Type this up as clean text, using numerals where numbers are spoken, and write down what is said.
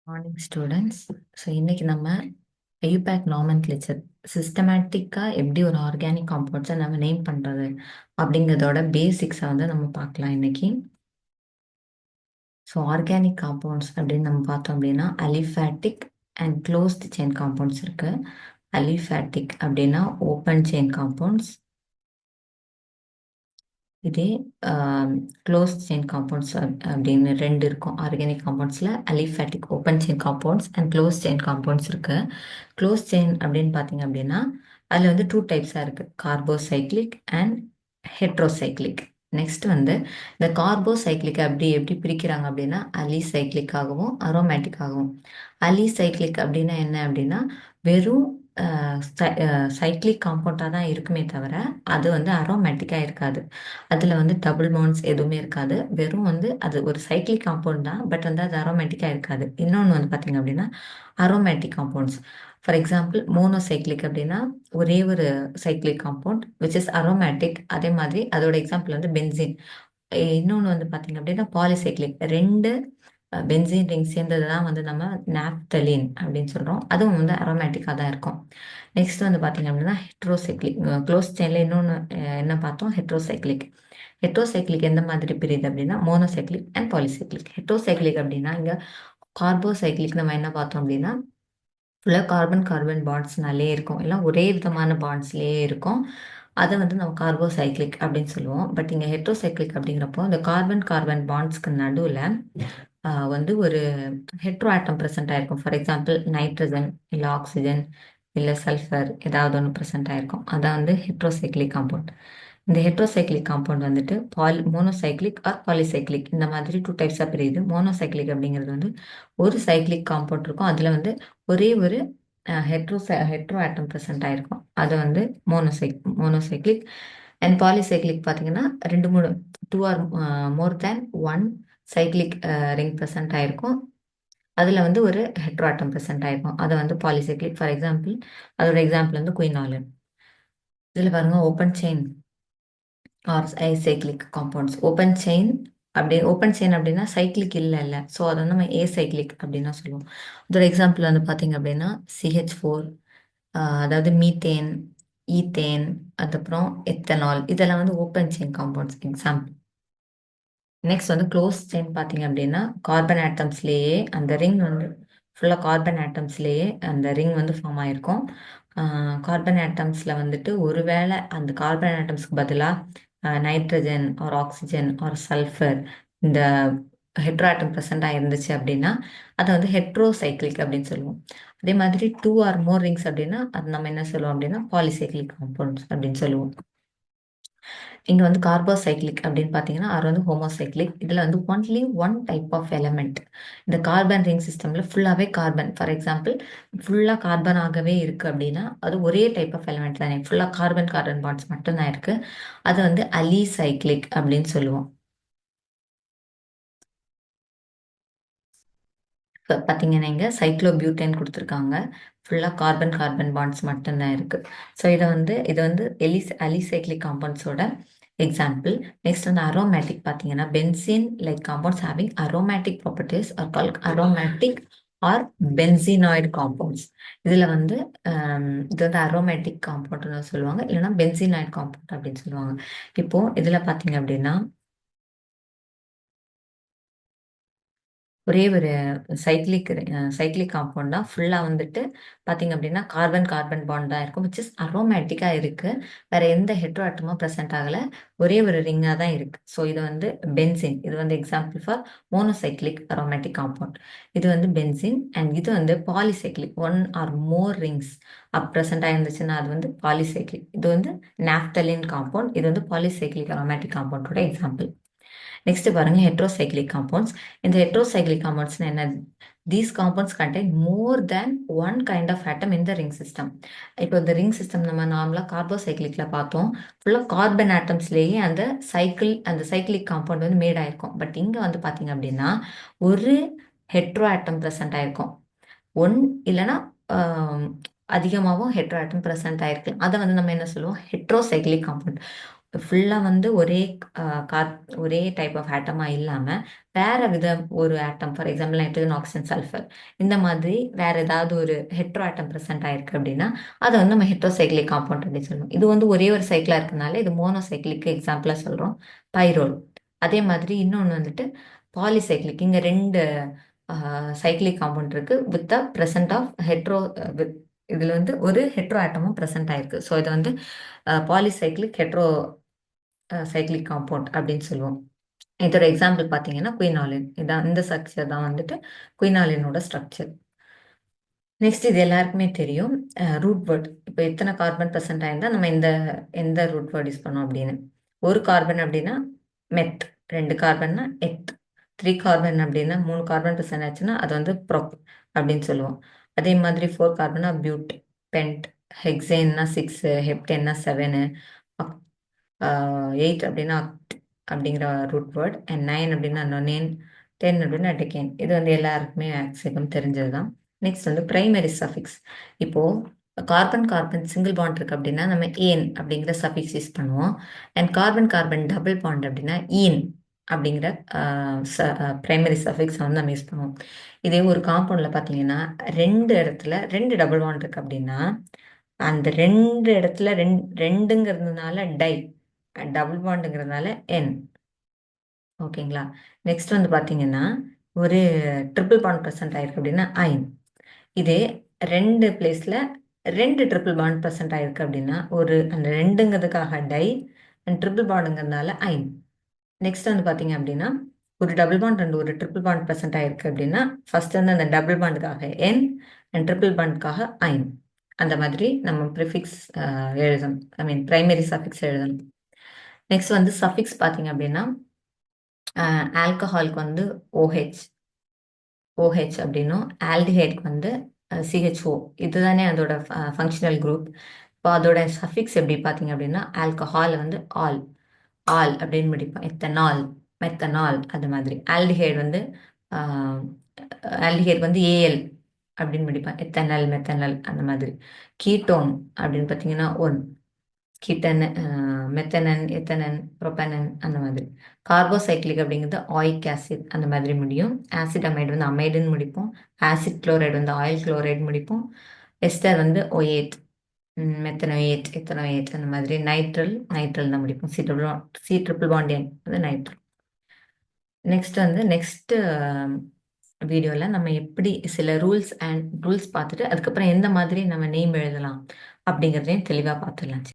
Morning students. So இன்னைக்கு நம்ம IUPAC nomenclature சிஸ்டமேட்டிக்காக எப்படி ஒரு ஆர்கானிக் காம்பவுண்ட்ஸை நம்ம நேம் பண்ணுறது அப்படிங்கிறதோட பேசிக்ஸை வந்து நம்ம பார்க்கலாம் இன்னைக்கு. ஸோ ஆர்கானிக் காம்பவுண்ட்ஸ் அப்படின்னு நம்ம பார்த்தோம் அப்படின்னா aliphatic and closed chain compounds இருக்குது. அலிஃபேட்டிக் அப்படின்னா ஓப்பன் செயின் காம்பவுண்ட்ஸ். இதே க்ளோஸ் செயின் காம்பவுண்ட்ஸ் அப்படின்னு ரெண்டு இருக்கும். ஆர்கானிக் காம்பவுண்ட்ஸில் aliphatic open chain compounds and close chain compounds இருக்குது. க்ளோஸ் செயின் அப்படின்னு பார்த்தீங்க அப்படின்னா அதில் வந்து டூ டைப்ஸாக இருக்குது, கார்போசைக்ளிக் அண்ட் ஹெட்ரோசைக்ளிக். நெக்ஸ்ட் வந்து இந்த கார்போசைக்ளிக் அப்படி எப்படி பிரிக்கிறாங்க அப்படின்னா அலிசைக்ளிக்காகவும் அரோமேட்டிக்காகவும். அலிசைக்ளிக் அப்படின்னா என்ன அப்படின்னா வெறும் சைக்ளிக் காம்பவுண்டாக தான் இருக்குமே தவிர அது வந்து அரோமேட்டிக்காக இருக்காது. அதில் வந்து டபுள் பாண்ட்ஸ் எதுவுமே இருக்காது. வெறும் வந்து அது ஒரு சைக்ளிக் காம்பவுண்ட் தான், பட் வந்து அது அரோமேட்டிக்காக இருக்காது. இன்னொன்று வந்து பார்த்தீங்க அப்படின்னா aromatic compounds. For example monocyclic அப்படின்னா ஒரே ஒரு cyclic compound which is aromatic. அதே மாதிரி அதோட எக்ஸாம்பிள் வந்து பென்சின். இன்னொன்று வந்து பார்த்தீங்க அப்படின்னா பாலிசைக்ளிக். ரெண்டு பென்சீன் ரிங் சேர்ந்தது தான் வந்து நம்ம நாப்தலின் அப்படின்னு சொல்கிறோம். அதுவும் வந்து அரோமேட்டிக்காக தான் இருக்கும். நெக்ஸ்ட் வந்து பார்த்தீங்க அப்படின்னா ஹெட்ரோசைக்ளிக். க்ளோஸ் செயினில் இன்னொன்று என்ன பார்த்தோம், ஹெட்ரோசைக்ளிக். ஹெட்ரோசைக்ளிக் எந்த மாதிரி பிரியுது அப்படின்னா மோனோசைக்ளிக் அண்ட் பாலிசைக்ளிக். ஹெட்ரோசைக்ளிக் அப்படின்னா இங்கே கார்போசைக்ளிக் நம்ம என்ன பார்த்தோம் அப்படின்னா ஃபுல்லாக கார்பன் கார்பன் பாண்ட்ஸ்னாலே இருக்கும், எல்லாம் ஒரே விதமான பாண்ட்ஸ்லேயே இருக்கும். அதை வந்து நம்ம கார்போசைக்ளிக் அப்படின்னு சொல்லுவோம். பட் இங்கே ஹெட்ரோசைக்ளிக் அப்படிங்கிறப்போ இந்த கார்பன் கார்பன் பாண்ட்ஸ்க்கு நடுவில் வந்து ஒரு ஹெட்ரோ ஆட்டம் ப்ரெசென்ட் ஆயிருக்கும். ஃபார் எக்ஸாம்பிள் நைட்ரஜன் இல்லை ஆக்சிஜன் இல்லை சல்ஃபர் ஏதாவது ஒன்று ப்ரெசென்ட் ஆயிருக்கும். அதான் வந்து ஹெட்ரோசைக்ளிக் காம்பவுண்ட். இந்த ஹெட்ரோசைக்ளிக் காம்பவுண்ட் வந்துட்டு மோனோசைக்ளிக் ஆர் பாலிசைக்ளிக் இந்த மாதிரி டூ டைப்ஸாக பிரியுது. மோனோசைக்ளிக் அப்படிங்கிறது வந்து ஒரு சைக்ளிக் காம்பவுண்ட் இருக்கும், அதில் வந்து ஒரே ஒரு ஹெட்ரோ ஆட்டம் ப்ரெசென்ட் ஆயிருக்கும். அது வந்து மோனோசைக்ளிக். அண்ட் பாலிசைக்ளிக் பார்த்தீங்கன்னா ரெண்டு மூணு two or more than one cyclic ring present ஆயிருக்கும். அதில் வந்து ஒரு ஹெட்ரோ ஆட்டம் ப்ரெசென்ட் ஆயிருக்கும். அதை வந்து பாலிசைக்ளிக். ஃபார் எக்ஸாம்பிள் அதோட எக்ஸாம்பிள் வந்து குயினாலின். இதில் பாருங்க open chain R cyclic compounds. Open chain open chain அப்படின்னா சைக்ளிக் இல்லை, ஸோ அதை வந்து நம்ம சைக்ளிக் அப்படின்னு சொல்லுவோம். அதோட எக்ஸாம்பிள் வந்து பார்த்தீங்க அப்படின்னா CH4, அதாவது மீத்தேன், ஈத்தேன், அதுக்கப்புறம் எத்தனால், இதெல்லாம் வந்து open chain compounds example. Next வந்து க்ளோஸ் செயின் பார்த்தீங்க அப்படின்னா கார்பன் ஆட்டம்ஸ்லேயே அந்த ரிங் வந்து ஃபுல்லாக கார்பன் ஆட்டம்ஸ்லேயே அந்த ரிங் வந்து ஃபார்ம் ஆயிருக்கும். கார்பன் ஆட்டம்ஸில் வந்துட்டு ஒருவேளை அந்த கார்பன் ஆட்டம்ஸ்க்கு பதிலாக nitrogen or oxygen or sulphur இந்த ஹெட்ரோ ஆட்டம் ப்ரெசென்ட் ஆயிருந்துச்சு அப்படின்னா அதை வந்து ஹெட்ரோசைக்ளிக் அப்படின்னு சொல்லுவோம். அதே மாதிரி டூ ஆர் மோர் ரிங்ஸ் அப்படின்னா அது நம்ம என்ன சொல்லுவோம் அப்படின்னா பாலிசைக்ளிக் காம்பவுண்ட்ஸ் அப்படின்னு சொல்லுவோம். இங்கே வந்து கார்போசைக்ளிக் அப்படின்னு பார்த்தீங்கன்னா அது வந்து ஹோமோசைக்ளிக். இதில் வந்து only one type of element. இந்த கார்பன் ரிங் சிஸ்டமில் ஃபுல்லாகவே கார்பன். ஃபார் எக்ஸாம்பிள் ஃபுல்லாக கார்பனாகவே இருக்குது அப்படின்னா அது ஒரே டைப் ஆஃப் எலமெண்ட் தானே, ஃபுல்லாக கார்பன் கார்பன் பாண்ட்ஸ் மட்டும்தான் இருக்குது. அது வந்து அலிசைக்ளிக் அப்படின்னு சொல்லுவோம். இப்போ பார்த்தீங்கன்னா இங்கே சைக்ளோபியூட்டேன் கொடுத்துருக்காங்க, ஃபுல்லாக கார்பன் கார்பன் பாண்ட்ஸ் மட்டும்தான் இருக்குது. ஸோ இது வந்து அலிசைக்ளிக் காம்பவுண்ட்ஸோட எக்ஸாம்பிள். நெக்ஸ்ட் வந்து அரோமேட்டிக் பார்த்தீங்கன்னா benzene like compounds having aromatic properties are called aromatic or benzenoid compounds. இதில் வந்து இது வந்து அரோமேட்டிக் காம்பவுண்ட்னு சொல்லுவாங்க, இல்லைன்னா பென்சீனாய்டு காம்பவுண்ட் அப்படின்னு சொல்லுவாங்க. இப்போது இதில் பார்த்தீங்க அப்படின்னா ஒரே ஒரு சைக்ளிக் காம்பவுண்ட் தான் ஃபுல்லாக வந்துட்டு பார்த்தீங்க அப்படின்னா கார்பன் கார்பன் பாண்ட் தான் இருக்கும், விச் இஸ் அரோமேட்டிக்காக இருக்குது. வேற எந்த ஹெட்ரோ ஆட்டமும் ப்ரெசென்ட் ஆகலை, ஒரே ஒரு ரிங்காக தான் இருக்குது. ஸோ இது வந்து பென்சின். இது வந்து example for monocyclic aromatic compound. இது வந்து பென்சின். அண்ட் இது வந்து polycyclic, one or more rings present ஆயிருந்துச்சுன்னா அது வந்து பாலிசைக்ளிக். இது வந்து நாப்தலின் காம்பவுண்ட். இது வந்து பாலிசைக்ளிக் அரோமேட்டிக் காம்பவுண்டோட எக்ஸாம்பிள். நெக்ஸ்ட் பாருங்க ஹெட்ரோசைக்ளிக் காம்பவுண்ட்ஸ். இந்த ஹெட்ரோசைக்ளிக் காம்பவுண்ட்ஸ் என்ன, these compounds contain more than one kind of atom in the ring system. இப்போ இந்த ரிங் சிஸ்டம் நம்ம நார்மலாக கார்போசைக்ளிக்ல பார்த்தோம், ஃபுல்லாக கார்பன் ஆட்டம்ஸ்லேயே அந்த சைக்ளிக் காம்பவுண்ட் வந்து மேட் ஆயிருக்கும். பட் இங்கே வந்து பார்த்தீங்க அப்படின்னா ஒரு ஹெட்ரோ ஆட்டம் ப்ரெசென்ட் ஆயிருக்கும். ஒன் இல்லைன்னா அதிகமாகவும் ஹெட்ரோ ஆட்டம் ப்ரெசென்ட் ஆயிருக்கு. அதை வந்து நம்ம என்ன சொல்லுவோம், ஹெட்ரோசைக்ளிக் காம்பவுண்ட். ஃபுல்லாக வந்து ஒரே டைப் ஆஃப் ஆட்டமாக இல்லாமல் வேற விதம் ஒரு atom, for example nitrogen, oxygen, sulphur, இந்த மாதிரி வேற ஏதாவது ஒரு ஹெட்ரோ ஆட்டம் ப்ரெசென்ட் ஆயிருக்கு அப்படின்னா அதை வந்து நம்ம ஹெட்ரோசைக்ளிக் காம்பவுண்ட் அப்படின்னு சொல்லுவோம். இது வந்து ஒரே ஒரு சைக்கிளாக இருக்கனால இது மோனோசைக்ளிக் எக்ஸாம்பிளாக சொல்கிறோம், பைரோல். அதே மாதிரி இன்னொன்று வந்துட்டு பாலிசைக்ளிக். இங்கே ரெண்டு சைக்ளிக் காம்பவுண்ட் இருக்கு with the present of hetero, with இதில் வந்து ஒரு ஹெட்ரோ ஆட்டமும் ப்ரெசென்ட் ஆயிருக்கு. ஸோ இது வந்து பாலிசைக்ளிக் ஹெட்ரோ சைக்ளிக் காம்பவுண்ட் அப்படின்னு சொல்லுவோம். இதோட எக்ஸாம்பிள் பார்த்தீங்கன்னா குயினாலின். இதான் இந்த ஸ்ட்ரக்சர் தான் வந்துட்டு குயினாலினோட ஸ்ட்ரக்சர். நெக்ஸ்ட் இது எல்லாருக்குமே தெரியும், ரூட் வேர்ட். இப்போ எத்தனை கார்பன் ப்ரெசென்ட் ஆயிருந்தா நம்ம எந்த ரூட் வேர்ட் யூஸ் பண்ணோம் அப்படின்னு. ஒரு கார்பன் அப்படின்னா மெத், ரெண்டு கார்பன்னா எத், த்ரீ கார்பன் அப்படின்னா மூணு கார்பன் ப்ரெசென்ட் ஆச்சுன்னா அது வந்து ப்ரோப் அப்படின்னு சொல்லுவோம். அதே மாதிரி ஃபோர் கார்பனா பியூட், பென்ட், ஹெக்ஸேன்னா சிக்ஸு, ஹெப்டேன்னா செவனு, எயிட் அப்படின்னா அக்ட் அப்படிங்கிற ரூட் வேர்ட், அண்ட் நைன் அப்படின்னா நொனேன், டென் அப்படின்னா டெக்கேன். இது வந்து எல்லாருக்குமே மேக்ஸிமம் தெரிஞ்சது தான். நெக்ஸ்ட் வந்து பிரைமரி சஃபிக்ஸ். இப்போ கார்பன் கார்பன் சிங்கிள் பாண்ட் இருக்கு அப்படின்னா நம்ம ஏன் அப்படிங்கிற சஃபிக்ஸ் யூஸ் பண்ணுவோம். And carbon carbon double bond அப்படின்னா ஈன் அப்படிங்கிற பிரைமரி சஃபிக்ஸ் வந்து நம்ம யூஸ் பண்ணுவோம். இதே ஒரு காம்பவுண்டில் பார்த்தீங்கன்னா ரெண்டு இடத்துல ரெண்டு டபுள் பாண்ட் இருக்கு அப்படின்னா அந்த ரெண்டு இடத்துல ரெண்டுங்கிறதுனால டை, டபுள் பாண்டுங்கிறதுனால என். ஓகேங்களா. நெக்ஸ்ட் வந்து பார்த்தீங்கன்னா ஒரு ட்ரிபிள் பாண்ட் ப்ரெசென்ட் ஆயிருக்கு அப்படின்னா ஐன். இதே ரெண்டு பிளேஸில் ரெண்டு ட்ரிபிள் பாண்ட் ப்ரெசென்ட் ஆயிருக்கு அப்படின்னா அந்த ரெண்டுங்கிறதுக்காக டை அண்ட் ட்ரிபிள் பாண்டுங்கிறதுனால ஐன். நெக்ஸ்ட் வந்து பார்த்தீங்க அப்படின்னா ஒரு டபுள் பாண்ட் அண்ட் ஒரு ட்ரிபிள் பாண்ட் ப்ரெசென்ட் ஆயிருக்கு அப்படின்னா ஃபர்ஸ்ட் வந்து அந்த டபுள் பாண்டுக்காக என் அண்ட் ட்ரிபிள் பாண்டுக்காக ஐன். அந்த மாதிரி நம்ம ப்ரிஃபிக்ஸ் எழுதணும், ஐ மீன் பிரைமரி சஃபிக்ஸ் எழுதணும். நெக்ஸ்ட் வந்து சஃபிக்ஸ் பார்த்தீங்க அப்படின்னா ஆல்கஹாலுக்கு வந்து ஓஹெச் அப்படின்னும், ஆல்டிஹைடுக்கு வந்து சிஹெச்ஓ. இதுதானே அதோட ஃபங்க்ஷனல் குரூப். இப்போ அதோட சஃபிக்ஸ் எப்படி பார்த்தீங்க அப்படின்னா ஆல்கஹால் வந்து ஆல் அப்படின்னு முடிப்போம், எத்தனால், மெத்தனால். அது மாதிரி ஆல்டிஹைடு வந்து ஏஎல் அப்படின்னு முடிப்பேன், எத்தனல், மெத்தனல். அந்த மாதிரி கீட்டோன் அப்படின்னு பார்த்தீங்கன்னா ஒன், கீட்டன், மெத்தனன், எத்தனன், ப்ரொபனன். அந்த மாதிரி கார்போசைக்ளிக் அப்படிங்கிறது ஆயிக் ஆசிட் அந்த மாதிரி முடியும். ஆசிட் அமைடு வந்து அமைடுன்னு முடிப்போம். ஆசிட் குளோரைடு வந்து ஆயில் குளோரைடு முடிப்போம். எஸ்டர் வந்து ஒயேட், மெத்தனோயேட், எத்தனோயேட். அந்த மாதிரி நைட்ரல் தான் முடிப்போம். சி ட்ரிபிள் பாண்ட் என் வந்து நைட்ரல். நெக்ஸ்ட் வீடியோவில் நம்ம எப்படி சில ரூல்ஸ் பார்த்துட்டு அதுக்கப்புறம் எந்த மாதிரி நம்ம நேம் எழுதலாம் அப்படிங்கிறதையும் தெளிவாக பார்த்துடலாம்.